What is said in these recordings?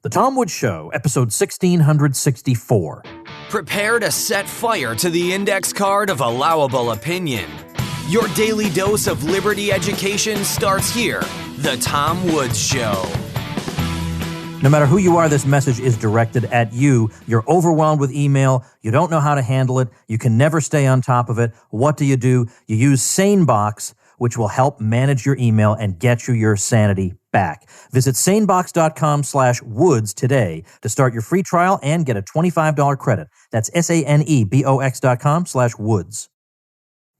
The Tom Woods Show, episode 1664. Prepare to set fire to the index card of allowable opinion. Your daily dose of liberty education starts here. The Tom Woods Show. No matter who you are, this message is directed at you. You're overwhelmed with email. You don't know how to handle it. You can never stay on top of it. What do? You use SaneBox, which will help manage your email and get you your sanity back. Visit sanebox.com/woods today to start your free trial and get a $25 credit. That's sanebox.com/woods.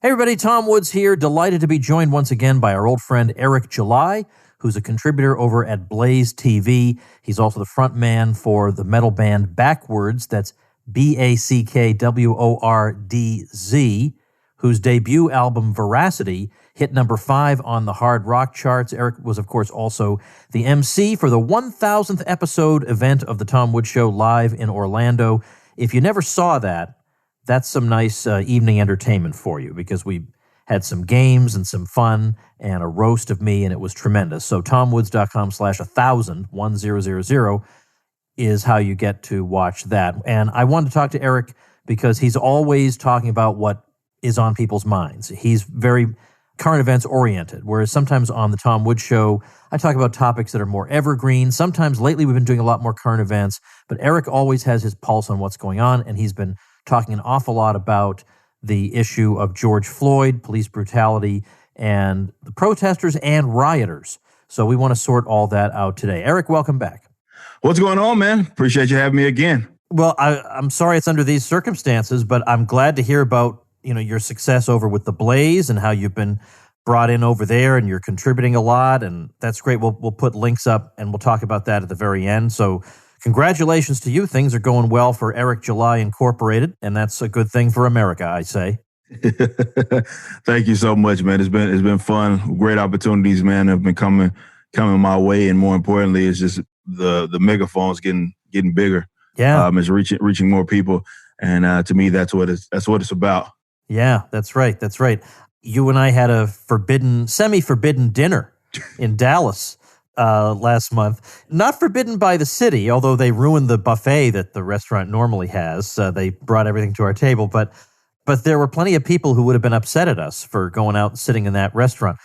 Hey everybody, Tom Woods here. Delighted to be joined once again by our old friend Eric July, who's a contributor over at Blaze TV. He's also the front man for the metal band Backwards. That's BACKWORDZ, whose debut album Veracity hit number 5 on the hard rock charts. Eric was, of course, also the MC for the 1,000th episode event of the Tom Woods Show live in Orlando. If you never saw that, that's some nice evening entertainment for you, because we had some games and some fun and a roast of me, and it was tremendous. So tomwoods.com/1000 is how you get to watch that. And I wanted to talk to Eric because he's always talking about what is on people's minds. He's very current events oriented, whereas sometimes on the Tom Woods Show, I talk about topics that are more evergreen. Sometimes lately we've been doing a lot more current events, but Eric always has his pulse on what's going on, and he's been talking an awful lot about the issue of George Floyd, police brutality, and the protesters and rioters. So we want to sort all that out today. Eric, welcome back. What's going on, man? Appreciate you having me again. Well, I'm sorry it's under these circumstances, but I'm glad to hear about your success over with the Blaze and how you've been brought in over there and you're contributing a lot, and that's great. We'll put links up and we'll talk about that at the very end. So congratulations to you. Things are going well for Eric July Incorporated, and that's a good thing for America, I say. Thank you so much, man. It's been fun. Great opportunities, man, have been coming my way, and more importantly, it's just the megaphone's getting bigger. Yeah, it's reaching more people, and to me, that's what it's about. Yeah, that's right. That's right. You and I had a semi-forbidden dinner in Dallas last month. Not forbidden by the city, although they ruined the buffet that the restaurant normally has. They brought everything to our table, but there were plenty of people who would have been upset at us for going out and sitting in that restaurant.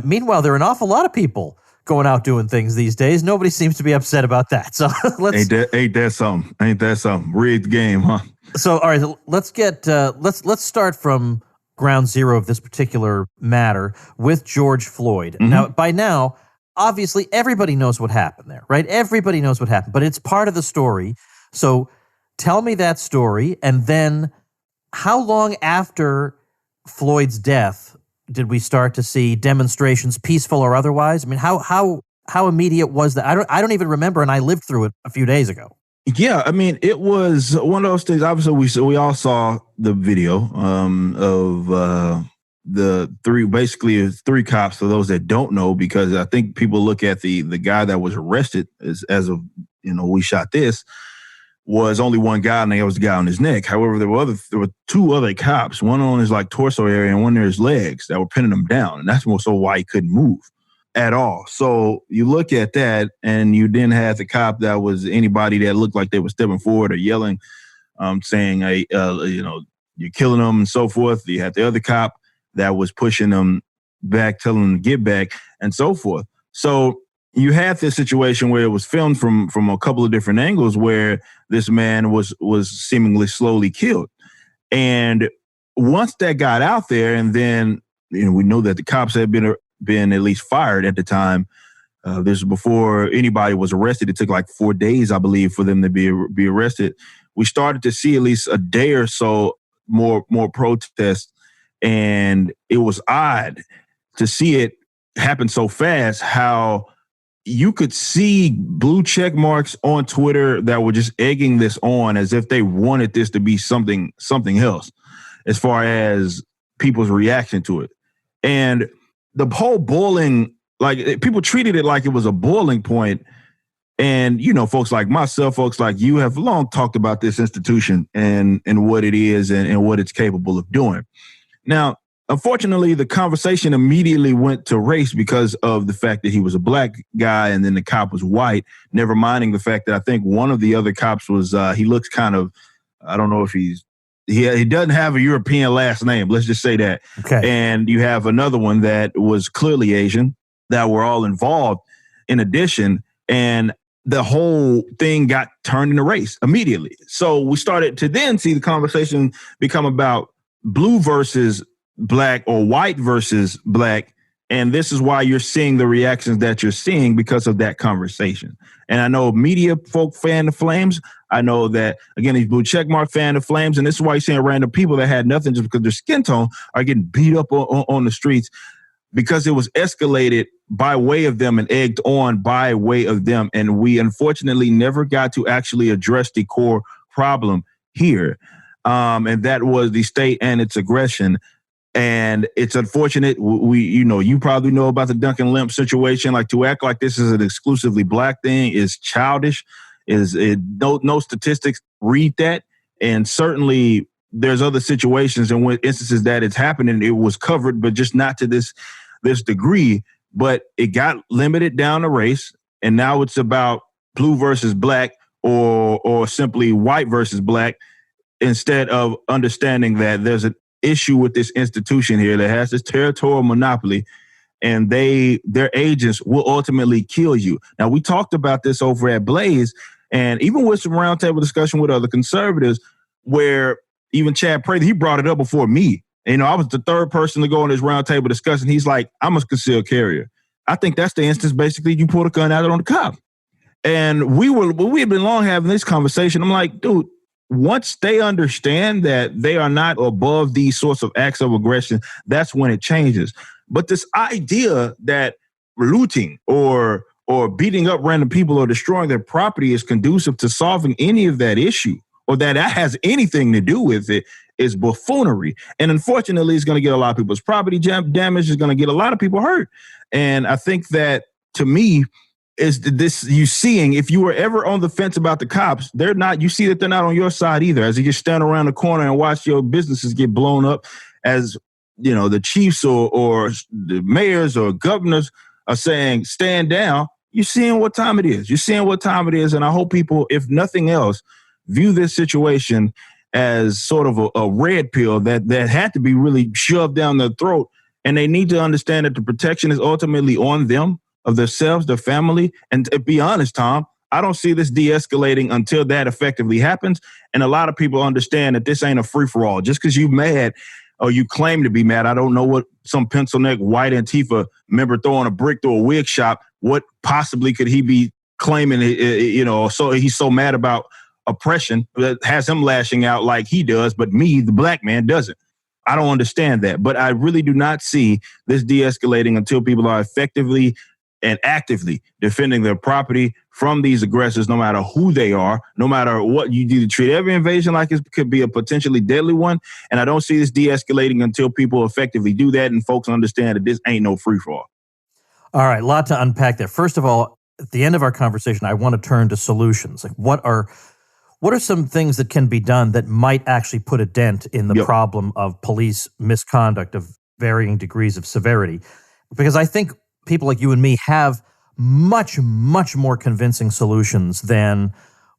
Meanwhile, there are an awful lot of people going out doing things these days. Nobody seems to be upset about that. So ain't that something? Rigged game, huh? So, all right, let's start from ground zero of this particular matter with George Floyd. Mm-hmm. By now, obviously, everybody knows what happened there, right? Everybody knows what happened, but it's part of the story. So tell me that story, and then how long after Floyd's death did we start to see demonstrations, peaceful or otherwise? I mean, how immediate was that? I don't even remember, and I lived through it a few days ago. Yeah, I mean, it was one of those things. Obviously, we all saw the video of the three cops. For those that don't know, because I think people look at the guy that was arrested as of we shot this, was only one guy, and that was the guy on his neck. However, there were two other cops, one on his torso area and one near his legs, that were pinning him down, and that's more so why he couldn't move at all. So you look at that, and you then had the cop that was anybody that looked like they were stepping forward or yelling, saying, "Hey, you're killing them," and so forth. You had the other cop that was pushing them back, telling them to get back, and so forth. So you had this situation where it was filmed from a couple of different angles, where this man was seemingly slowly killed. And once that got out there, and then we know that the cops had been at least fired at the time. This was before anybody was arrested. It took like 4 days, I believe, for them to be arrested. We started to see at least a day or so more protests, and it was odd to see it happen so fast. How you could see blue check marks on Twitter that were just egging this on, as if they wanted this to be something else, as far as people's reaction to it. And the whole boiling, people treated it like it was a boiling point. And, folks like myself, folks like you have long talked about this institution and what it is and what it's capable of doing. Now, Unfortunately, the conversation immediately went to race because of the fact that he was a black guy and then the cop was white, never minding the fact that I think one of the other cops was, he looks kind of, I don't know if he doesn't have a European last name. Let's just say that. Okay. And you have another one that was clearly Asian that were all involved in addition. And the whole thing got turned into race immediately. So we started to then see the conversation become about blue versus black or white versus black. And this is why you're seeing the reactions that you're seeing because of that conversation. And I know media folk fan the flames. I know that, again, these blue checkmark fan the flames. And this is why you're seeing random people that had nothing just because their skin tone are getting beat up on the streets because it was escalated by way of them and egged on by way of them. And we unfortunately never got to actually address the core problem here. And that was the state and its aggression. And it's unfortunate. You probably know about the Duncan Lemp situation. Like, to act like this is an exclusively black thing is childish. No statistics read that. And certainly there's other situations and when instances that it's happening, it was covered, but just not to this degree. But it got limited down to race, and now it's about blue versus black or simply white versus black, instead of understanding that there's an issue with this institution here that has this territorial monopoly, and their agents will ultimately kill you. Now, we talked about this over at Blaze, and even with some roundtable discussion with other conservatives, where even Chad Prather, he brought it up before me. And, I was the third person to go on this roundtable discussion. He's like, I'm a concealed carrier. I think that's the instance, basically, you pull a gun out on the cop. And we had been long having this conversation. I'm like, dude, once they understand that they are not above these sorts of acts of aggression, that's when it changes. But this idea that looting or beating up random people or destroying their property is conducive to solving any of that issue, or that has anything to do with it, is buffoonery. And unfortunately, it's going to get a lot of people's property damage. It's going to get a lot of people hurt. And I think that, to me, is this you seeing, if you were ever on the fence about the cops, you see that they're not on your side either, as you just stand around the corner and watch your businesses get blown up, as the chiefs or the mayors or governors are saying, stand down. You're seeing what time it is. And I hope people, if nothing else, view this situation as sort of a red pill that had to be really shoved down their throat. And they need to understand that the protection is ultimately on them, of themselves, their family. And to be honest, Tom, I don't see this de-escalating until that effectively happens. And a lot of people understand that this ain't a free-for-all. Just because you're mad or you claim to be mad, I don't know what some pencil neck white Antifa member throwing a brick through a wig shop, what possibly could he be claiming, so he's so mad about oppression that has him lashing out like he does, but me, the black man, doesn't. I don't understand that. But I really do not see this de-escalating until people are effectively and actively defending their property from these aggressors, no matter who they are, no matter what. You do, treat every invasion like it could be a potentially deadly one. And I don't see this de-escalating until people effectively do that and folks understand that this ain't no free-for-all. All right, a lot to unpack there. First of all, at the end of our conversation, I want to turn to solutions. Like, what are some things that can be done that might actually put a dent in the problem of police misconduct of varying degrees of severity? Because I think people like you and me have much, much more convincing solutions than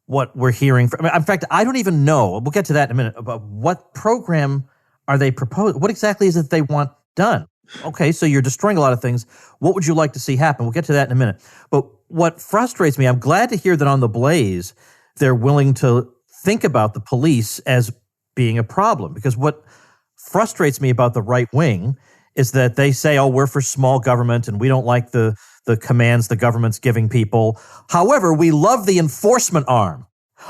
what we're hearing. In fact, I don't even know, we'll get to that in a minute, about what program are they proposing? What exactly is it they want done? Okay, so you're destroying a lot of things. What would you like to see happen? We'll get to that in a minute. But what frustrates me, I'm glad to hear that on the Blaze, they're willing to think about the police as being a problem. Because what frustrates me about the right wing is that they say, oh, we're for small government and we don't like the commands the government's giving people. However, we love the enforcement arm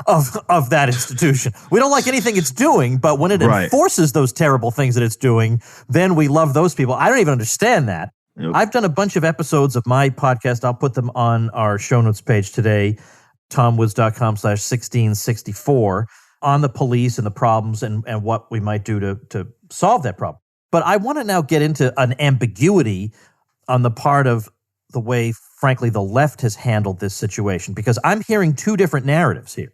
of that institution. We don't like anything it's doing, but when it enforces those terrible things that it's doing, then we love those people. I don't even understand that. Yep. I've done a bunch of episodes of my podcast. I'll put them on our show notes page today, tomwoods.com/1664, on the police and the problems and what we might do to solve that problem. But I want to now get into an ambiguity on the part of the way, frankly, the left has handled this situation, because I'm hearing two different narratives here.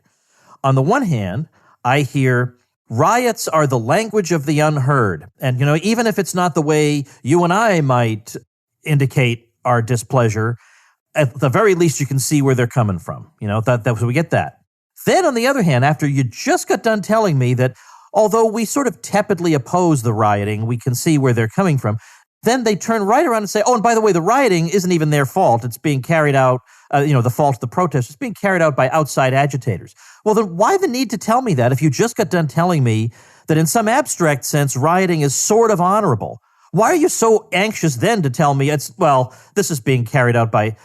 On the one hand, I hear riots are the language of the unheard. And, even if it's not the way you and I might indicate our displeasure, at the very least, you can see where they're coming from. So we get that. Then, on the other hand, after you just got done telling me that although we sort of tepidly oppose the rioting, we can see where they're coming from, then they turn right around and say, oh, and by the way, the rioting isn't even their fault. It's being carried out, the fault of the protest is being carried out by outside agitators. Well, then why the need to tell me that if you just got done telling me that in some abstract sense, rioting is sort of honorable? Why are you so anxious then to tell me this is being carried out by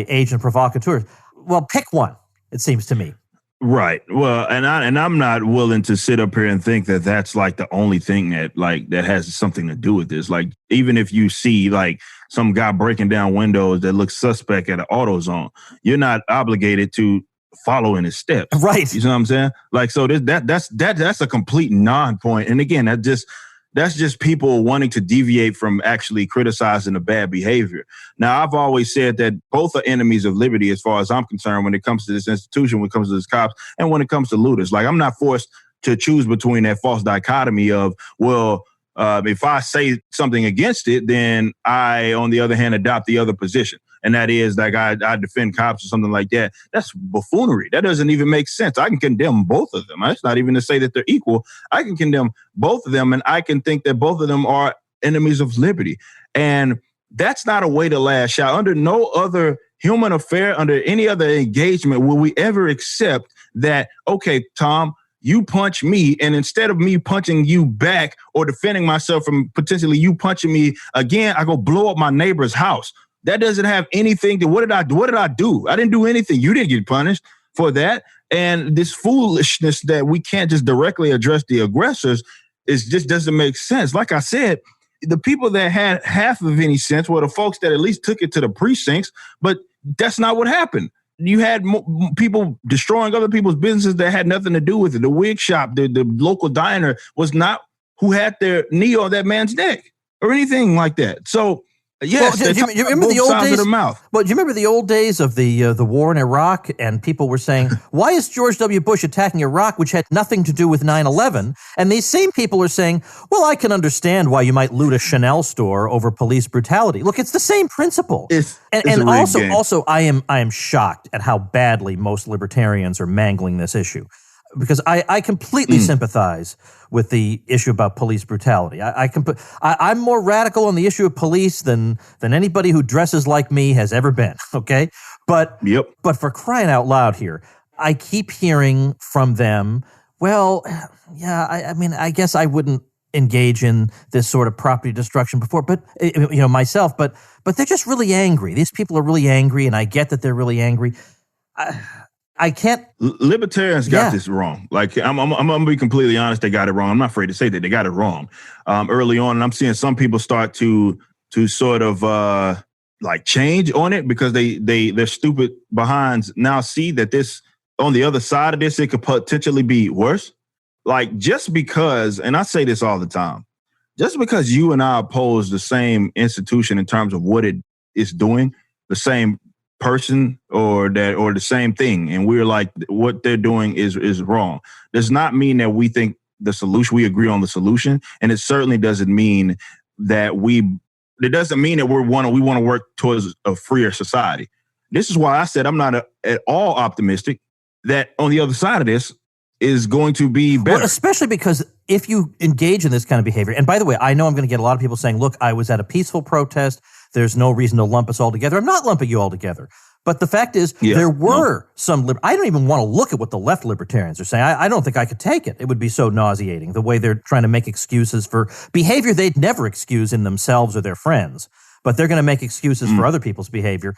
agent provocateurs? Well, pick one, it seems to me. Right. Well, and I'm not willing to sit up here and think that that's like the only thing that has something to do with this. Like, even if you see like some guy breaking down windows that looks suspect at an AutoZone, you're not obligated to follow in his steps. Right. You know what I'm saying? Like, so that's a complete non-point. And again, that's just people wanting to deviate from actually criticizing the bad behavior. Now, I've always said that both are enemies of liberty as far as I'm concerned when it comes to this institution, when it comes to this cops, and when it comes to looters. Like, I'm not forced to choose between that false dichotomy of, if I say something against it, then I, on the other hand, adopt the other position. And that is like I defend cops or something like that. That's buffoonery. That doesn't even make sense. I can condemn both of them. That's not even to say that they're equal. I can condemn both of them, and I can think that both of them are enemies of liberty. And that's not a way to lash out. Under no other human affair, under any other engagement, will we ever accept that, okay, Tom, you punch me, and instead of me punching you back or defending myself from potentially you punching me again, I go blow up my neighbor's house. That doesn't have anything to, what did I do? I didn't do anything. You didn't get punished for that. And this foolishness that we can't just directly address the aggressors just doesn't make sense. Like I said, the people that had half of any sense were the folks that at least took it to the precincts, but that's not what happened. You had people destroying other people's businesses that had nothing to do with it. The wig shop, the local diner was not who had their knee on that man's neck or anything like that. So, yes, do you remember the old days? Of the mouth. Well, do you remember the old days of the war in Iraq, and people were saying, "Why is George W. Bush attacking Iraq, which had nothing to do with 9/11?" And these same people are saying, "Well, I can understand why you might loot a Chanel store over police brutality." Look, it's the same principle. It's also, I am shocked at how badly most libertarians are mangling this issue, because I completely sympathize with the issue about police brutality. I'm more radical on the issue of police than anybody who dresses like me has ever been, okay? But for crying out loud here, I keep hearing from them, well, yeah, I mean, I guess I wouldn't engage in this sort of property destruction before, but myself, but they're just really angry. These people are really angry, and I get that they're really angry. I can't. Libertarians got this wrong. Like, I'm gonna be completely honest. They got it wrong. I'm not afraid to say that they got it wrong early on. And I'm seeing some people start to sort of like change on it because their stupid behinds now see that this, on the other side of this, it could potentially be worse. Like, just because, and I say this all the time, just because you and I oppose the same institution in terms of what it is doing, the same person or the same thing, and we're like, what they're doing is wrong, does not mean that we think the solution, we agree on the solution. And it certainly doesn't mean that we want to work towards a freer society. This is why I said I'm not at all optimistic that on the other side of this is going to be better. Well, especially because if you engage in this kind of behavior, and by the way, I know I'm going to get a lot of people saying, look, I was at a peaceful protest. There's no reason to lump us all together. I'm not lumping you all together. But the fact is, there were some... I don't even want to look at what the left libertarians are saying. I don't think I could take it. It would be so nauseating, the way they're trying to make excuses for behavior they'd never excuse in themselves or their friends. But they're going to make excuses for other people's behavior.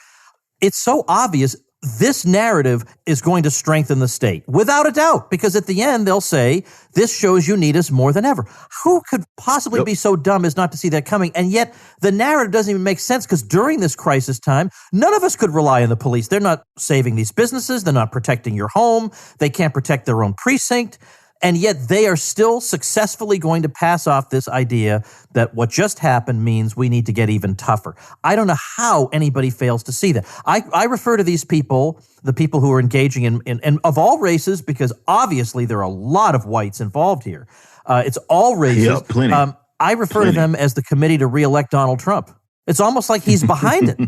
It's so obvious this narrative is going to strengthen the state, without a doubt, because at the end they'll say, this shows you need us more than ever. Who could possibly be so dumb as not to see that coming? And yet the narrative doesn't even make sense, because during this crisis time, none of us could rely on the police. They're not saving these businesses. They're not protecting your home. They can't protect their own precinct. And yet they are still successfully going to pass off this idea that what just happened means we need to get even tougher. I don't know how anybody fails to see that. I refer to these people, the people who are engaging in of all races, because obviously there are a lot of whites involved here. It's all races. Yeah, plenty. I refer to them as the committee to reelect Donald Trump. It's almost like he's behind it.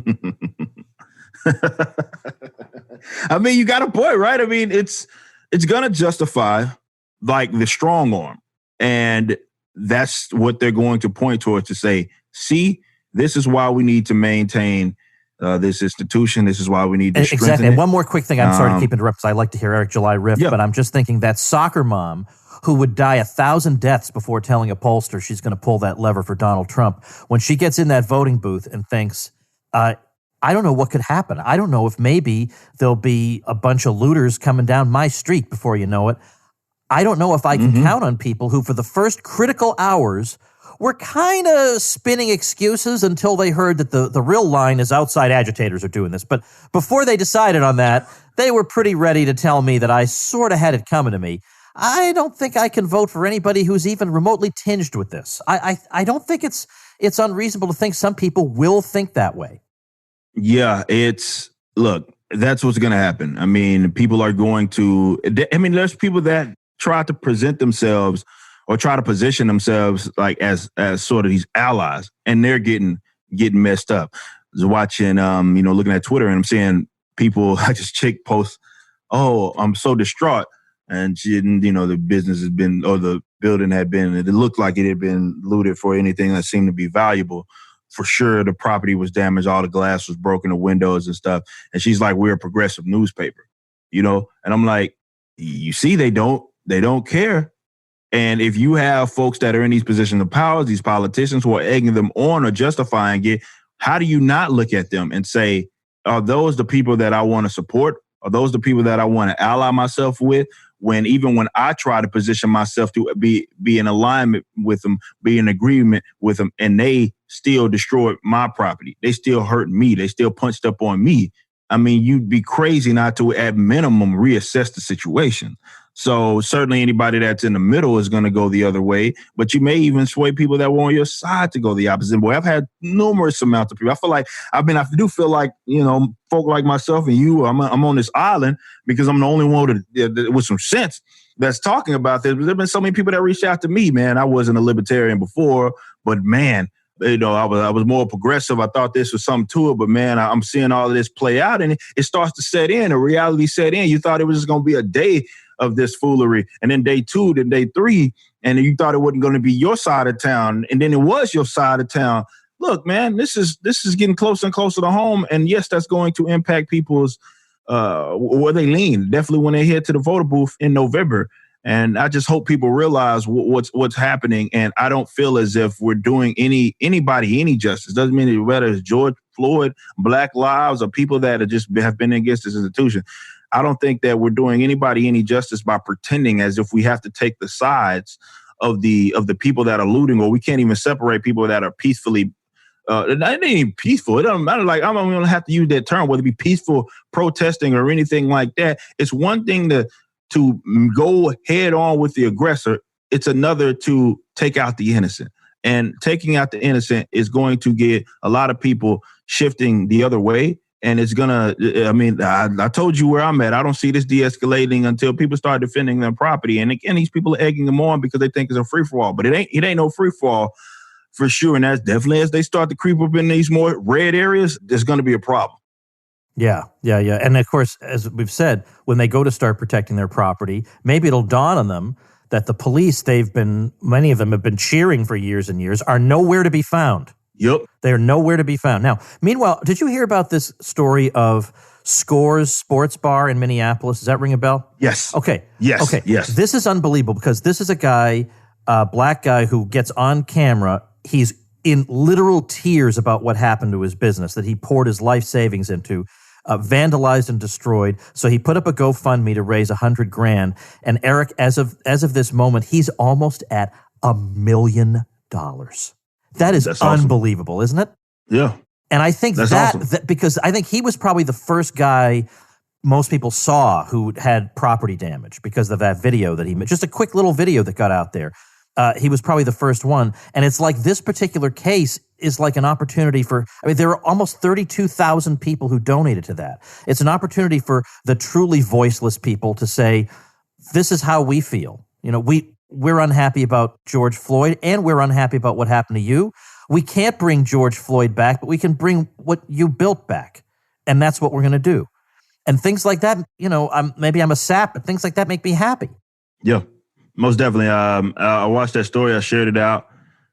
I mean, you got a point, right? I mean, it's going to justify like the strong arm. And that's what they're going to point towards to say, see, this is why we need to maintain this institution. This is why we need to strengthen exactly. it. And one more quick thing. I'm sorry to keep interrupting. I like to hear Eric July riff, but I'm just thinking that soccer mom who would die 1,000 deaths before telling a pollster she's going to pull that lever for Donald Trump, when she gets in that voting booth and thinks, I don't know what could happen. I don't know if maybe there'll be a bunch of looters coming down my street before you know it. I don't know if I can count on people who, for the first critical hours, were kind of spinning excuses until they heard that the real line is outside agitators are doing this. But before they decided on that, they were pretty ready to tell me that I sort of had it coming to me. I don't think I can vote for anybody who's even remotely tinged with this. I don't think it's unreasonable to think some people will think that way. Yeah, look, that's what's going to happen. I mean, people are going to, there's people that try to present themselves or try to position themselves like as sort of these allies, and they're getting messed up. I was watching, looking at Twitter, and I'm seeing people, like this chick post, "Oh, I'm so distraught." And she didn't, the business has been, or the building had been, it looked like it had been looted for anything that seemed to be valuable. For sure, the property was damaged. All the glass was broken, the windows and stuff. And she's like, "We're a progressive newspaper," And I'm like, you see, they don't care. And if you have folks that are in these positions of power, these politicians who are egging them on or justifying it, how do you not look at them and say, are those the people that I want to support? Are those the people that I want to ally myself with? Even when I try to position myself to be in alignment with them, be in agreement with them, and they still destroyed my property. They still hurt me. They still punched up on me. I mean, you'd be crazy not to, at minimum, reassess the situation. So certainly anybody that's in the middle is going to go the other way, but you may even sway people that were on your side to go the opposite way. I've had numerous amounts of people. I do feel like, folk like myself and you, I'm on this island because I'm the only one with some sense that's talking about this. But there've been so many people that reached out to me, man. I wasn't a libertarian before, but man, I was more progressive. I thought this was something to it, but man, I'm seeing all of this play out, and it starts to set in. A reality set in. You thought it was just going to be a day of this foolery, and then day 2, then day 3, and you thought it wasn't going to be your side of town, and then it was your side of town. Look, man, this is getting closer and closer to home, and yes, that's going to impact people's where they lean. Definitely when they head to the voter booth in November. And I just hope people realize what's happening. And I don't feel as if we're doing anybody any justice. Doesn't mean whether it's George Floyd, Black Lives, or people that have been against this institution. I don't think that we're doing anybody any justice by pretending as if we have to take the sides of the people that are looting, or we can't even separate people that are peacefully. It ain't even peaceful. It doesn't matter. Like, I'm not going to have to use that term, whether it be peaceful protesting or anything like that. It's one thing to go head on with the aggressor. It's another to take out the innocent. And taking out the innocent is going to get a lot of people shifting the other way. And it's going to, I told you where I'm at. I don't see this de-escalating until people start defending their property. And again, these people are egging them on because they think it's a free-for-all. But it ain't no free-for-all for sure. And that's definitely, as they start to creep up in these more red areas, there's going to be a problem. Yeah. And of course, as we've said, when they go to start protecting their property, maybe it'll dawn on them that the police many of them have been cheering for years and years, are nowhere to be found. Yep. They're nowhere to be found. Now, meanwhile, did you hear about this story of Scores Sports Bar in Minneapolis? Does that ring a bell? Yes. Okay. Yes. Okay. Yes. This is unbelievable because this is a black guy who gets on camera. He's in literal tears about what happened to his business that he poured his life savings into. Vandalized and destroyed. So he put up a GoFundMe to raise $100,000. And Eric, as of this moment, he's almost at $1 million. That is unbelievable, awesome. Isn't it? Yeah. And I think that's awesome. that because I think he was probably the first guy most people saw who had property damage because of that video that he made. Just a quick little video that got out there. He was probably the first one. And it's like this particular case is like an opportunity for, there are almost 32,000 people who donated to that. It's an opportunity for the truly voiceless people to say, this is how we feel. We're unhappy about George Floyd, and we're unhappy about what happened to you. We can't bring George Floyd back, but we can bring what you built back. And that's what we're going to do. And things like that, maybe I'm a sap, but things like that make me happy. Yeah, most definitely. I watched that story. I shared it out,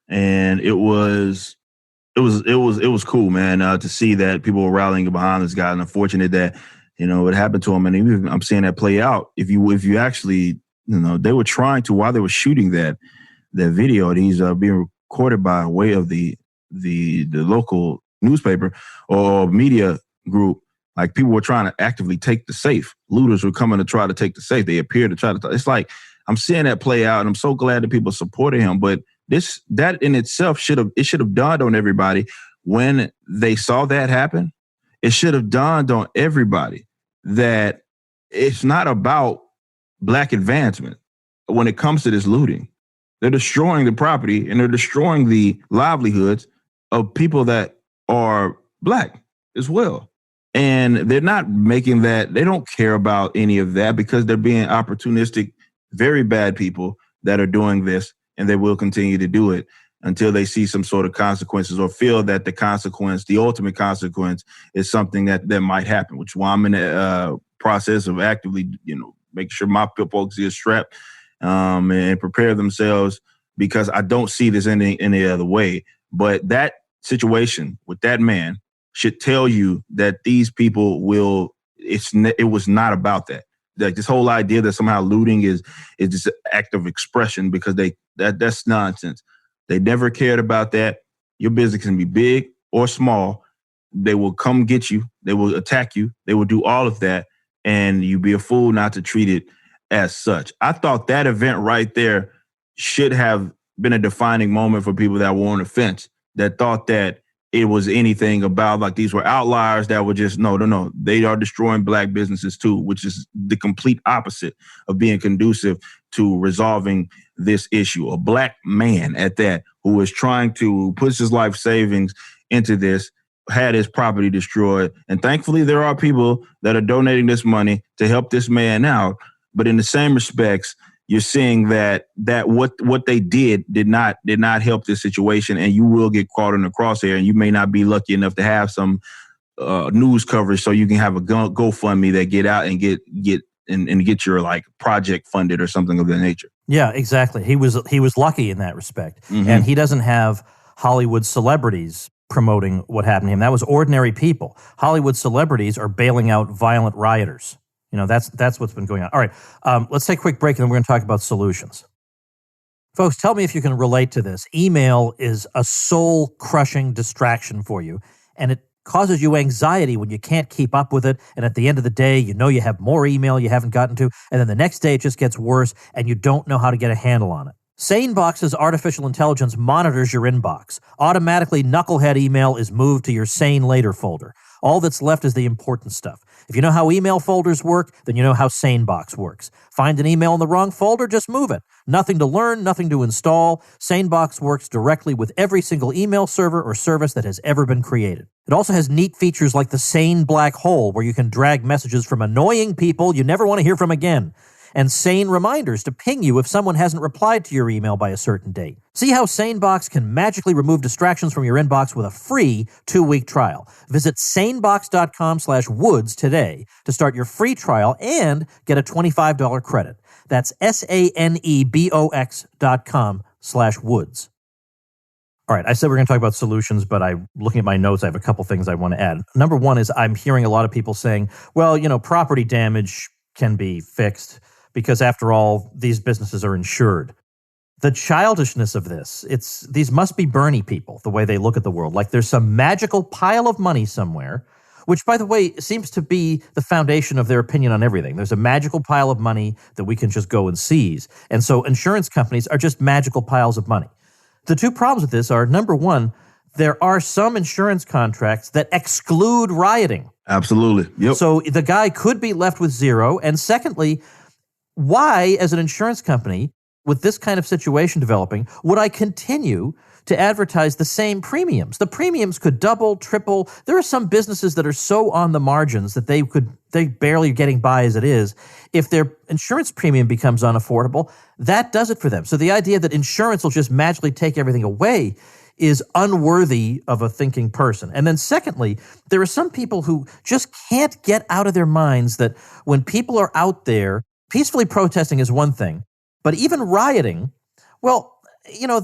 and it was cool, man, to see that people were rallying behind this guy. And unfortunate that, what happened to him. And I'm seeing that play out. If you actually, they were trying to, while they were shooting that video, and he's being recorded by way of the local newspaper or media group. Like, people were trying to actively take the safe. Looters were coming to try to take the safe. They appeared to try to. It's like, I'm seeing that play out, and I'm so glad that people supported him. But that in itself should have dawned on everybody when they saw that happen. It should have dawned on everybody that it's not about Black advancement when it comes to this looting. They're destroying the property and they're destroying the livelihoods of people that are Black as well. And they're not making that, they don't care about any of that because they're being opportunistic, very bad people that are doing this, and they will continue to do it until they see some sort of consequences or feel that the ultimate consequence is something that might happen, which is why I'm in the process of actively, making sure my folks get strapped and prepare themselves, because I don't see this any other way. But that situation with that man should tell you that these people it was not about that. Like, this whole idea that somehow looting is just an act of expression, because that's nonsense. They never cared about that. Your business can be big or small. They will come get you. They will attack you. They will do all of that. And you'd be a fool not to treat it as such. I thought that event right there should have been a defining moment for people that were on the fence, that thought that it was anything about, like, these were outliers that were just, no. They are destroying Black businesses too, which is the complete opposite of being conducive to resolving this issue. A Black man at that, who is trying to put his life savings into this, had his property destroyed. And thankfully, there are people that are donating this money to help this man out. But in the same respects, you're seeing that what they did not help this situation, and you will get caught in the crosshair, and you may not be lucky enough to have some news coverage so you can have a GoFundMe that get out and get your, like, project funded or something of that nature. Yeah, exactly. He was lucky in that respect. Mm-hmm. And he doesn't have Hollywood celebrities promoting what happened to him. That was ordinary people. Hollywood celebrities are bailing out violent rioters. That's what's been going on. All right, let's take a quick break, and then we're going to talk about solutions. Folks, tell me if you can relate to this. Email is a soul-crushing distraction for you, and it causes you anxiety when you can't keep up with it, and at the end of the day, you have more email you haven't gotten to, and then the next day it just gets worse, and you don't know how to get a handle on it. SaneBox's artificial intelligence monitors your inbox. Automatically, knucklehead email is moved to your Sane Later folder. All that's left is the important stuff. If you know how email folders work, then you know how SaneBox works. Find an email in the wrong folder, just move it. Nothing to learn, nothing to install. SaneBox works directly with every single email server or service that has ever been created. It also has neat features like the Sane Black Hole, where you can drag messages from annoying people you never want to hear from again, and Sane reminders to ping you if someone hasn't replied to your email by a certain date. See how SaneBox can magically remove distractions from your inbox with a free 2-week trial. Visit sanebox.com/woods today to start your free trial and get a $25 credit. That's sanebox.com/woods. All right, I said we're going to talk about solutions, but looking at my notes, I have a couple things I want to add. Number one is I'm hearing a lot of people saying, well, property damage can be fixed, because after all, these businesses are insured. The childishness of this, these must be Bernie people, the way they look at the world. Like, there's some magical pile of money somewhere, which, by the way, seems to be the foundation of their opinion on everything. There's a magical pile of money that we can just go and seize. And so insurance companies are just magical piles of money. The two problems with this are, number one, there are some insurance contracts that exclude rioting. Absolutely. Yep. So the guy could be left with zero. And secondly, why, as an insurance company, with this kind of situation developing, would I continue to advertise the same premiums? The premiums could double, triple. There are some businesses that are so on the margins that they barely getting by as it is. If their insurance premium becomes unaffordable, that does it for them. So the idea that insurance will just magically take everything away is unworthy of a thinking person. And then secondly, there are some people who just can't get out of their minds that when people are out there, peacefully protesting is one thing, but even rioting, well,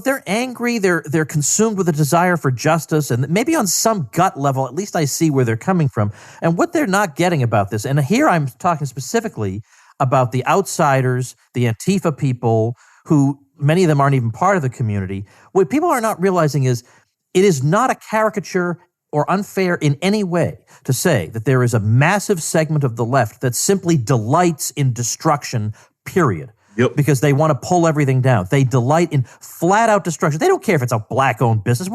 they're angry, they're consumed with a desire for justice, and maybe on some gut level, at least I see where they're coming from. And what they're not getting about this, and here I'm talking specifically about the outsiders, the Antifa people, who many of them aren't even part of the community. What people are not realizing is it is not a caricature or unfair in any way to say that there is a massive segment of the left that simply delights in destruction, period. Yep. Because they want to pull everything down. They delight in flat-out destruction. They don't care if it's a black-owned business.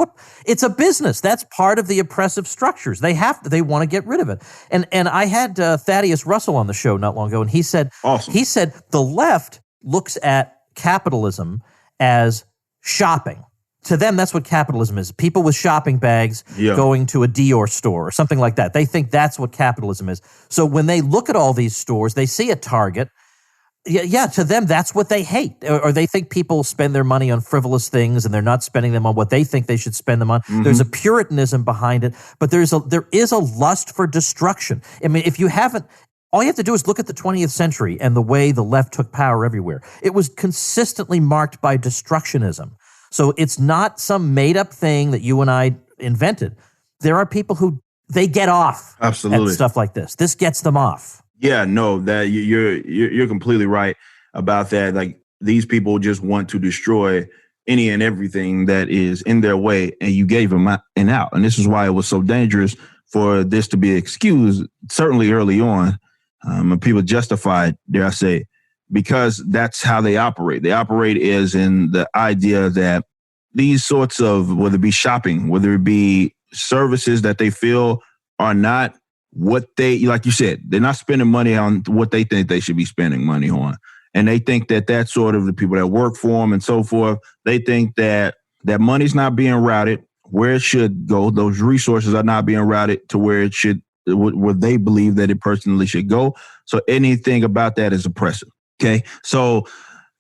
It's a business. That's part of the oppressive structures. They want to get rid of it. And I had Thaddeus Russell on the show not long ago, and he said, awesome. He said the left looks at capitalism as shopping. To them, that's what capitalism is. People with shopping bags going to a Dior store or something like that. They think that's what capitalism is. So when they look at all these stores, they see a Target. Yeah, to them, that's what they hate. Or they think people spend their money on frivolous things and they're not spending them on what they think they should spend them on. Mm-hmm. There's a Puritanism behind it, but there is a lust for destruction. I mean, if you haven't, all you have to do is look at the 20th century and the way the left took power everywhere. It was consistently marked by destructionism. So it's not some made-up thing that you and I invented. There are people who, they get off Absolutely. at stuff like this. This gets them off. Yeah, no, that you're completely right about that. Like, these people just want to destroy any and everything that is in their way, and you gave them an out. And this is why it was so dangerous for this to be excused, certainly early on, and people justified, dare I say, because that's how they operate. They operate as in the idea that these sorts of, whether it be shopping, whether it be services that they feel are not what they, like you said, they're not spending money on what they think they should be spending money on. And they think that that's sort of the people that work for them and so forth. They think that that money's not being routed where it should go. Those resources are not being routed to where it should, where they believe that it personally should go. So anything about that is oppressive. Okay. So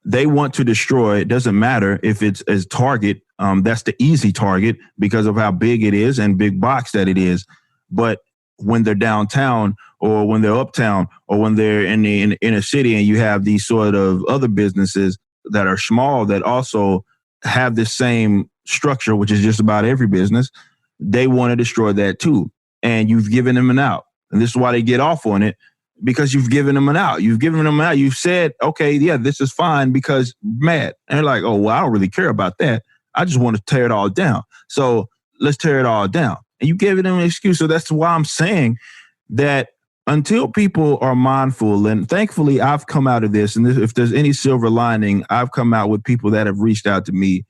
they want to destroy. It doesn't matter if it's as Target. That's the easy target because of how big it is and big box that it is. But when they're downtown or when they're uptown or when they're in the inner city and you have these sort of other businesses that are small that also have the same structure, which is just about every business, they want to destroy that too. And you've given them an out. And this is why they get off on it, because you've given them an out. You've given them an out. You've said, okay, yeah, this is fine because mad. And they're like, oh, well, I don't really care about that. I just want to tear it all down. So let's tear it all down. And you gave them an excuse. So that's why I'm saying that until people are mindful, and thankfully I've come out of this, and if there's any silver lining, I've come out with people that have reached out to me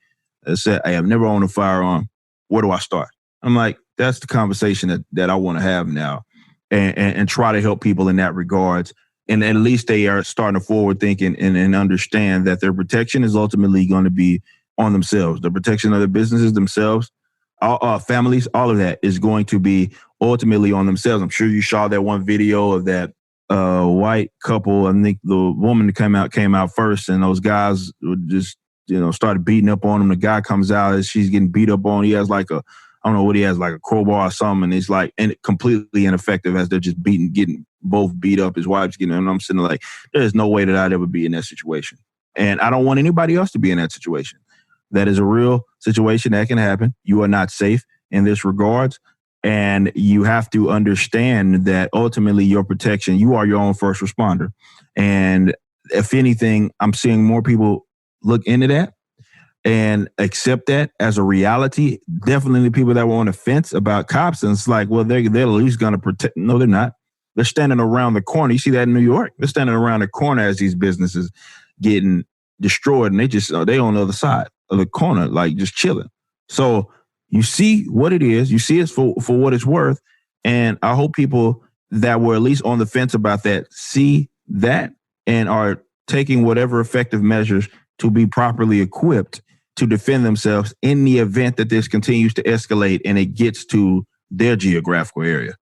and said, hey, I've never owned a firearm. Where do I start? I'm like, that's the conversation that I want to have now and try to help people in that regards. And at least they are starting to forward thinking and understand that their protection is ultimately going to be on themselves. The protection of their businesses themselves, families, all of that is going to be ultimately on themselves. I'm sure you saw that one video of that white couple. I think the woman that came out first, and those guys would just, started beating up on him. The guy comes out as she's getting beat up on. He has like I don't know what he has, like a crowbar or something. And it's like completely ineffective as they're just getting both beat up. His wife's getting, and I'm sitting like, there's no way that I'd ever be in that situation. And I don't want anybody else to be in that situation. That is a real situation that can happen. You are not safe in this regards. And you have to understand that ultimately your protection, you are your own first responder. And if anything, I'm seeing more people look into that and accept that as a reality. Definitely the people that were on the fence about cops, and it's like, well, they're at least going to protect. No, they're not. They're standing around the corner. You see that in New York? They're standing around the corner as these businesses getting destroyed, and they on the other side of the corner, like just chilling. So you see what it is. You see it for what it's worth. And I hope people that were at least on the fence about that see that and are taking whatever effective measures to be properly equipped to defend themselves in the event that this continues to escalate and it gets to their geographical area.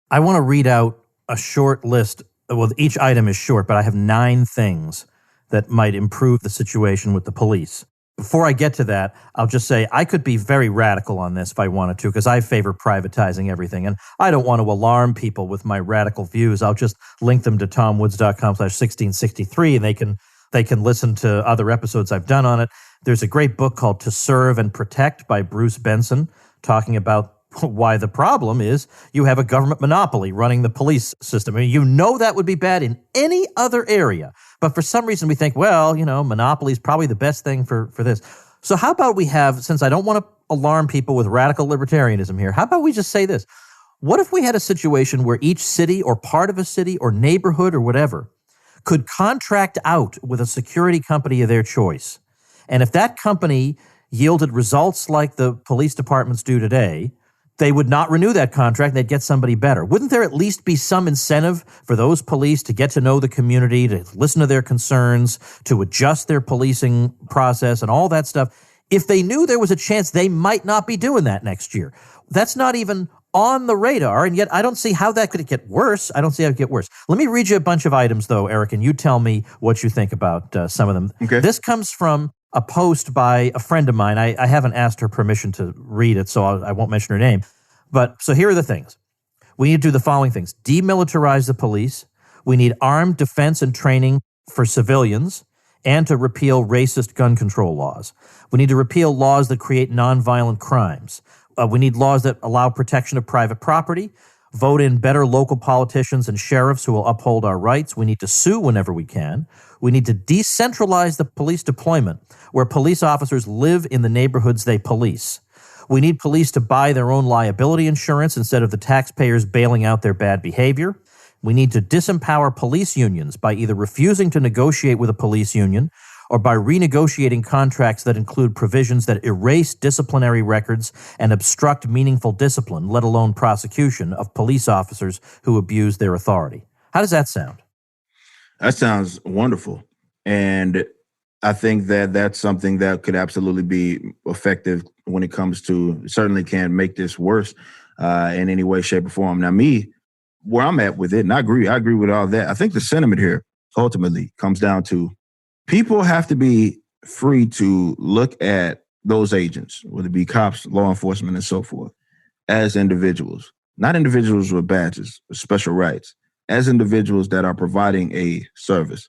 I want to read out a short list. Well, each item is short, but I have 9 things that might improve the situation with the police. Before I get to that, I'll just say I could be very radical on this if I wanted to, because I favor privatizing everything. And I don't want to alarm people with my radical views. I'll just link them to tomwoods.com/1663, and they can listen to other episodes I've done on it. There's a great book called To Serve and Protect by Bruce Benson, talking about why the problem is you have a government monopoly running the police system. I mean, you know that would be bad in any other area. But for some reason we think, well, monopoly is probably the best thing for this. So how about we have, since I don't want to alarm people with radical libertarianism here, how about we just say this? What if we had a situation where each city or part of a city or neighborhood or whatever could contract out with a security company of their choice? And if that company yielded results like the police departments do today, they would not renew that contract and they'd get somebody better. Wouldn't there at least be some incentive for those police to get to know the community, to listen to their concerns, to adjust their policing process and all that stuff, if they knew there was a chance they might not be doing that next year? That's not even on the radar, and yet I don't see how that could get worse. I don't see how it could get worse. Let me read you a bunch of items, though, Eric, and you tell me what you think about some of them. Okay. This comes from a post by a friend of mine. I haven't asked her permission to read it, so I won't mention her name. But so here are the things. We need to do the following things. Demilitarize the police. We need armed defense and training for civilians and to repeal racist gun control laws. We need to repeal laws that create nonviolent crimes. We need laws that allow protection of private property. Vote in better local politicians and sheriffs who will uphold our rights. We need to sue whenever we can. We need to decentralize the police deployment, where police officers live in the neighborhoods they police. We need police to buy their own liability insurance instead of the taxpayers bailing out their bad behavior. We need to disempower police unions by either refusing to negotiate with a police union or by renegotiating contracts that include provisions that erase disciplinary records and obstruct meaningful discipline, let alone prosecution, of police officers who abuse their authority. How does that sound? That sounds wonderful. And I think that that's something that could absolutely be effective when it comes to, certainly can make this worse in any way, shape, or form. Now, where I'm at with it, and I agree with all that. I think the sentiment here ultimately comes down to people have to be free to look at those agents, whether it be cops, law enforcement, and so forth, as individuals, not individuals with badges or special rights, as individuals that are providing a service.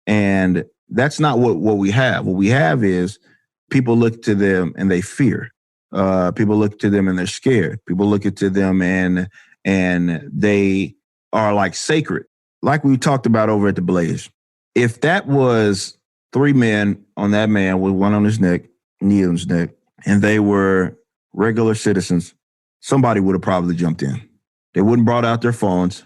And that's not what we have. What we have is people look to them and they fear. People look to them and they're scared. People look to them and they are like sacred, like we talked about over at the Blaze. If that was 3 men on that man with one on his neck, knee on his neck, and they were regular citizens, somebody would have probably jumped in. They wouldn't brought out their phones.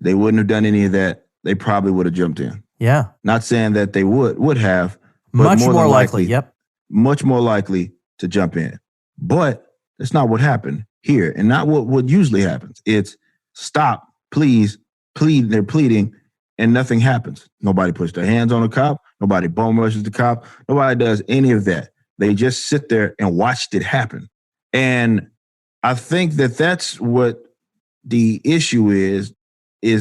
They wouldn't have done any of that. They probably would have jumped in. Yeah. Not saying that they would have, but much more likely. Yep. Much more likely to jump in. But that's not what happened here, and not what usually happens. It's stop, please, plead. They're pleading, and nothing happens. Nobody puts their hands on a cop. Nobody bum rushes the cop. Nobody does any of that. They just sit there and watched it happen. And I think that that's what the issue is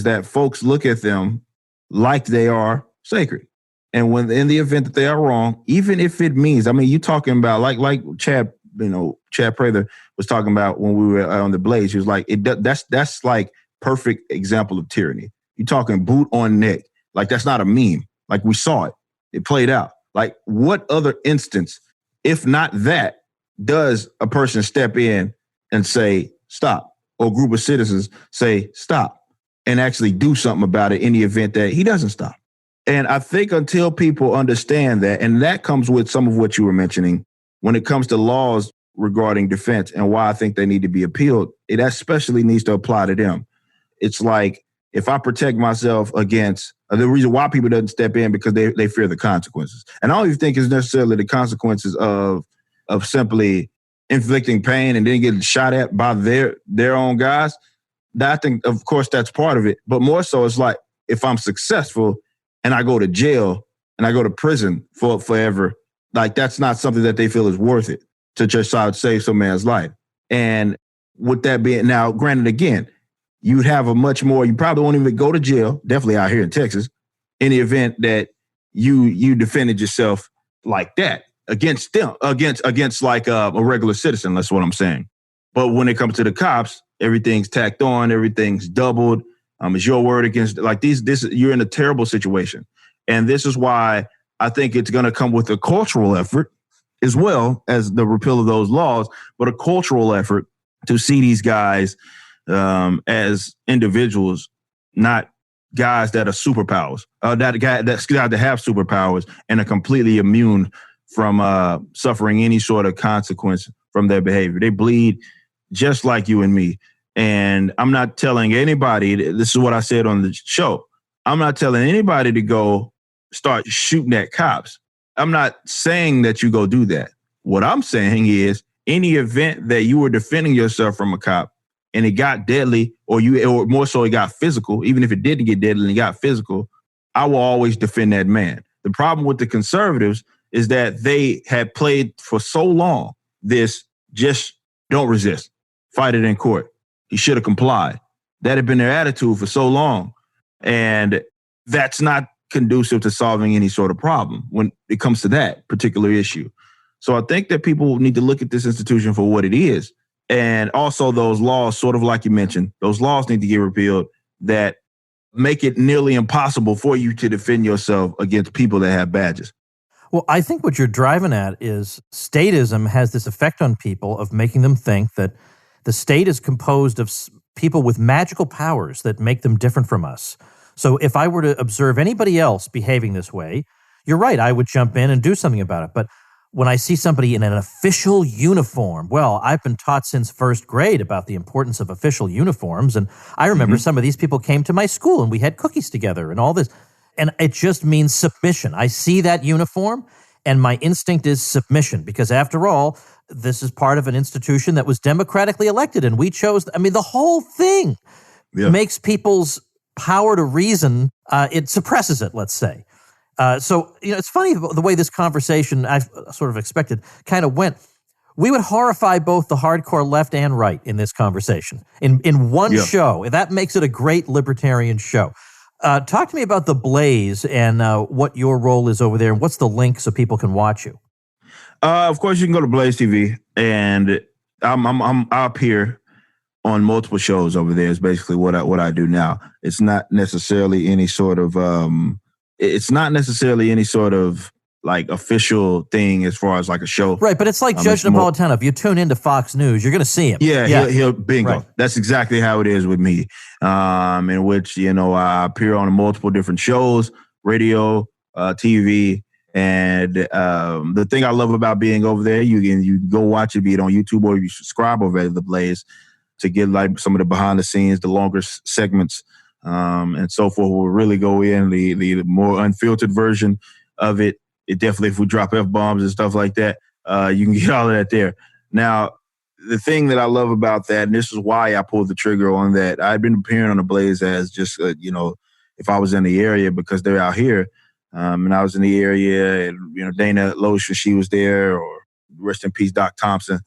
that folks look at them like they are sacred. And when in the event that they are wrong, even if it means, I mean, you're talking about like Chad Prather was talking about when we were on the Blaze. He was like, that's like perfect example of tyranny. You're talking boot on neck. Like, that's not a meme. Like, we saw it. It played out. Like, what other instance, if not that, does a person step in and say, stop, or a group of citizens say, stop, and actually do something about it in the event that he doesn't stop? And I think until people understand that, and that comes with some of what you were mentioning, when it comes to laws regarding defense and why I think they need to be appealed, it especially needs to apply to them. It's like, if I protect myself against the reason why people doesn't step in, because they fear the consequences. And I don't even think it's necessarily the consequences of simply inflicting pain and then getting shot at by their own guys. I think, of course, that's part of it. But more so, it's like if I'm successful and I go to jail and I go to prison for forever, like that's not something that they feel is worth it to just try to save some man's life. And with that being, now, granted, again, you'd have a much more, you probably won't even go to jail, definitely out here in Texas, in the event that you defended yourself like that against them, against like a regular citizen. That's what I'm saying. But when it comes to the cops, everything's tacked on, everything's doubled. It's your word against, like you're in a terrible situation. And this is why I think it's going to come with a cultural effort as well as the repeal of those laws, but a cultural effort to see these guys as individuals, not guys that are superpowers, that have superpowers and are completely immune from suffering any sort of consequence from their behavior. They bleed just like you and me. And I'm not telling anybody, this is what I said on the show, I'm not telling anybody to go start shooting at cops. I'm not saying that you go do that. What I'm saying is any event that you were defending yourself from a cop and it got deadly, or more so it got physical, even if it didn't get deadly and it got physical, I will always defend that man. The problem with the conservatives is that they had played for so long this just don't resist, fight it in court. He should have complied. That had been their attitude for so long. And that's not conducive to solving any sort of problem when it comes to that particular issue. So I think that people need to look at this institution for what it is. And also those laws, sort of like you mentioned, those laws need to get repealed that make it nearly impossible for you to defend yourself against people that have badges. Well, I think what you're driving at is statism has this effect on people of making them think that the state is composed of people with magical powers that make them different from us. So if I were to observe anybody else behaving this way, you're right, I would jump in and do something about it. But when I see somebody in an official uniform, well, I've been taught since first grade about the importance of official uniforms. And I remember some of these people came to my school and we had cookies together and all this. And it just means submission. I see that uniform and my instinct is submission because after all, this is part of an institution that was democratically elected and we chose, the whole thing makes people's power to reason, it suppresses it, let's say. So, it's funny the way this conversation, I sort of expected, kind of went. We would horrify both the hardcore left and right in this conversation in one show. That makes it a great libertarian show. Talk to me about The Blaze and what your role is over there and what's the link so people can watch you. Of course, you can go to Blaze TV, and I'm up here on multiple shows over there. Is basically what I do now. It's not necessarily any sort of like official thing as far as like a show. Right, but it's like Judge Napolitano. If you tune into Fox News, you're going to see him. Yeah. He'll bingo. Right. That's exactly how it is with me. In which, I appear on multiple different shows, radio, TV. And the thing I love about being over there, you can go watch it, be it on YouTube or you subscribe over at The Blaze to get like some of the behind the scenes, the longer segments, and so forth. We'll really go in the more unfiltered version of it. It definitely, if we drop F-bombs and stuff like that, you can get all of that there. Now, the thing that I love about that, and this is why I pulled the trigger on that, I've been appearing on The Blaze as just, if I was in the area because they're out here, and I was in the area, and, Dana Loesch, she was there, or rest in peace, Doc Thompson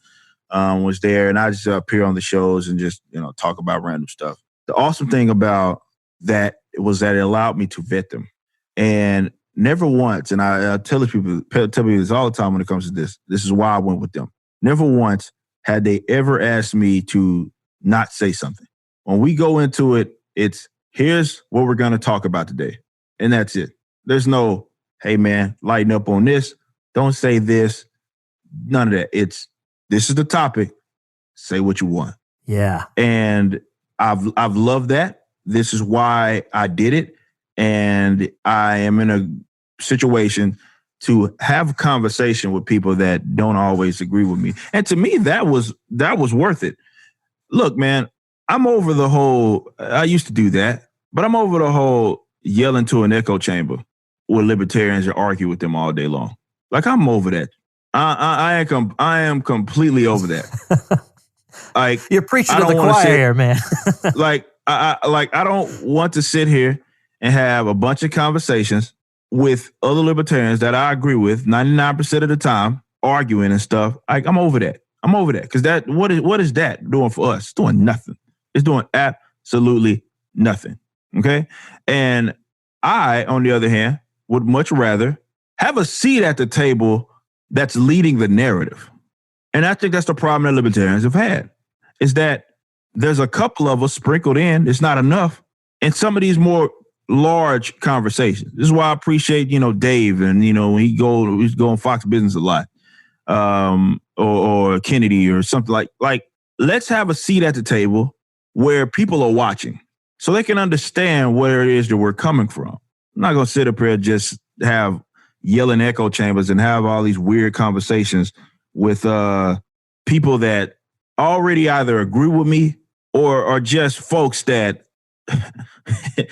was there, and I just appear on the shows and just, talk about random stuff. The awesome thing about that was that it allowed me to vet them. And never once, and I tell people this all the time when it comes to this is why I went with them. Never once had they ever asked me to not say something. When we go into it, it's here's what we're going to talk about today. And that's it. There's no, hey man, lighten up on this. Don't say this. None of that. This is the topic. Say what you want. Yeah. And I've loved that. This is why I did it. And I am in a situation to have a conversation with people that don't always agree with me. And to me, that was worth it. Look, man, I'm over the whole, I used to do that, but I'm over the whole yelling to an echo chamber where libertarians are argue with them all day long. Like, I'm over that. I am completely over that. Like You're preaching I to the don't wanna choir sit- here, man. I don't want to sit here and have a bunch of conversations with other libertarians that I agree with 99% of the time, arguing and stuff. I'm over that. Because what is that doing for us? It's doing nothing. It's doing absolutely nothing. Okay. And I, on the other hand, would much rather have a seat at the table that's leading the narrative. And I think that's the problem that libertarians have had, is that there's a couple of us sprinkled in. It's not enough. And some of these more large conversations. This is why I appreciate, Dave, and, when he's going on Fox Business a lot, or Kennedy or something like, let's have a seat at the table where people are watching so they can understand where it is that we're coming from. I'm not going to sit up here and just have yelling echo chambers and have all these weird conversations with people that already either agree with me or are just folks that, like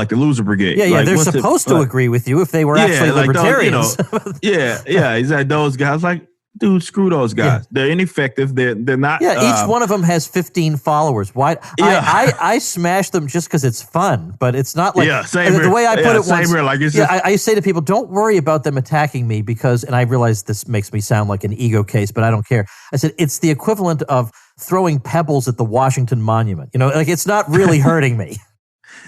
the loser brigade. Yeah, like, they're supposed to agree with you if they were actually libertarians. Exactly. Those guys, like, dude, screw those guys. Yeah. They're ineffective. They're not. Yeah, each one of them has 15 followers. Why? Yeah. I smash them just because it's fun, but it's not like the way I put it once. I say to people, don't worry about them attacking me because, and I realize this makes me sound like an ego case, but I don't care. I said it's the equivalent of throwing pebbles at the Washington Monument. It's not really hurting me.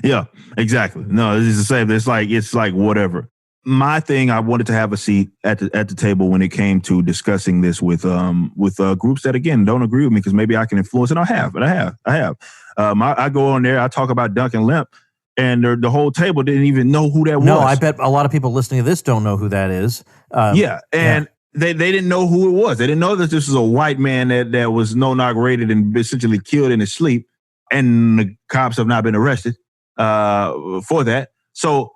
Yeah, exactly. No, it's the same. It's like whatever. My thing, I wanted to have a seat at the table when it came to discussing this with groups that, again, don't agree with me because maybe I can influence, and I have. I go on there, I talk about Duncan Lemp, and the whole table didn't even know who that was. No, I bet a lot of people listening to this don't know who that is. They didn't know who it was. They didn't know that this was a white man that was inaugurated and essentially killed in his sleep, and the cops have not been arrested for that. So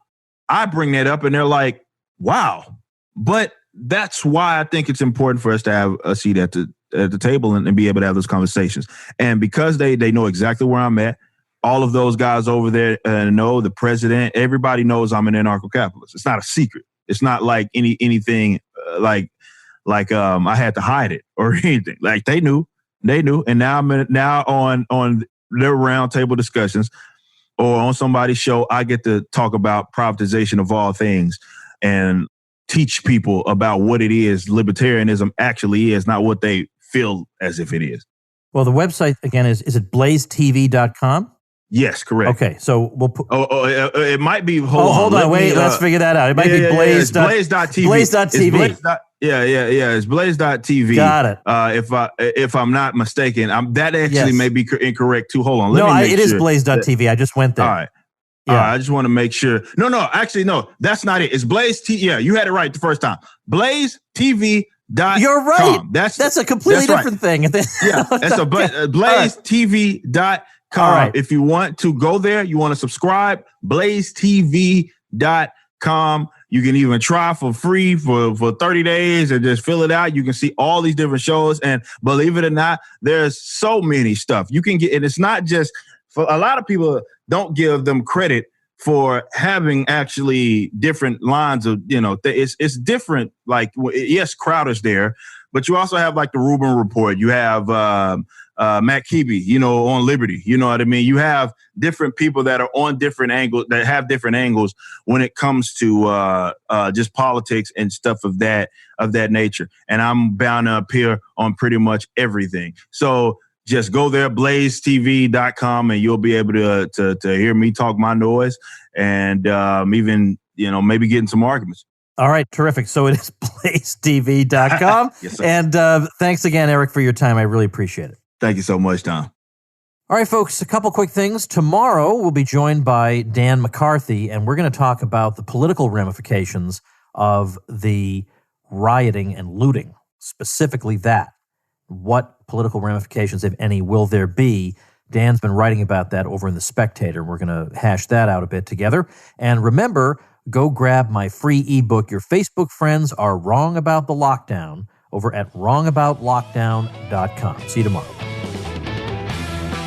I bring that up and they're like, wow. But that's why I think it's important for us to have a seat at the table and be able to have those conversations. And because they know exactly where I'm at, all of those guys over there know, the president, everybody knows I'm an anarcho-capitalist. It's not a secret. It's not like anything like I had to hide it or anything. Like they knew. And now I'm on their roundtable discussions, or on somebody's show, I get to talk about privatization of all things and teach people about what it is libertarianism actually is, not what they feel as if it is. Well, the website, again, is it blazetv.com? Yes, correct. Okay, so we'll put... it might be... Hold on, wait, let's figure that out. It might be Blaze. Blaze.tv. Blaze.tv. It's Blaze.tv. Got it. If I'm not mistaken, that actually may be incorrect too. Hold on. It is Blaze.tv. I just went there. All right. Yeah. I just want to make sure. No, that's not it. It's Blaze TV. Yeah, you had it right the first time. BlazeTV.com. You're right. That's a completely different thing. That's BlazeTV.com. Right. If you want to go there, you want to subscribe, BlazeTV.com. You can even try for free for 30 days and just fill it out. You can see all these different shows. And believe it or not, there's so many stuff you can get. And it's not just for a lot of people don't give them credit for having actually different lines of, it's different. Like, yes, Crowder's there, but you also have like the Rubin Report. You have Matt Keeby, on Liberty. You know what I mean? You have different people that are on different angles, that have different angles when it comes to just politics and stuff of that nature. And I'm bound to appear on pretty much everything. So just go there, blazetv.com, and you'll be able to hear me talk my noise and even, maybe get in some arguments. All right, terrific. So it is blazetv.com. Yes, sir. And thanks again, Eric, for your time. I really appreciate it. Thank you so much, Tom. All right, folks, a couple quick things. Tomorrow, we'll be joined by Dan McCarthy, and we're going to talk about the political ramifications of the rioting and looting, specifically that. What political ramifications, if any, will there be? Dan's been writing about that over in The Spectator. We're going to hash that out a bit together. And remember, go grab my free ebook, Your Facebook Friends Are Wrong About the Lockdown, over at wrongaboutlockdown.com. See you tomorrow.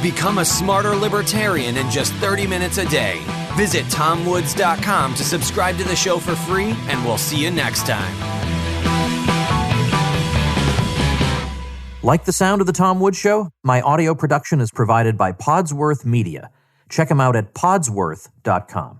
Become a smarter libertarian in just 30 minutes a day. Visit tomwoods.com to subscribe to the show for free, and we'll see you next time. Like the sound of The Tom Woods Show? My audio production is provided by Podsworth Media. Check them out at podsworth.com.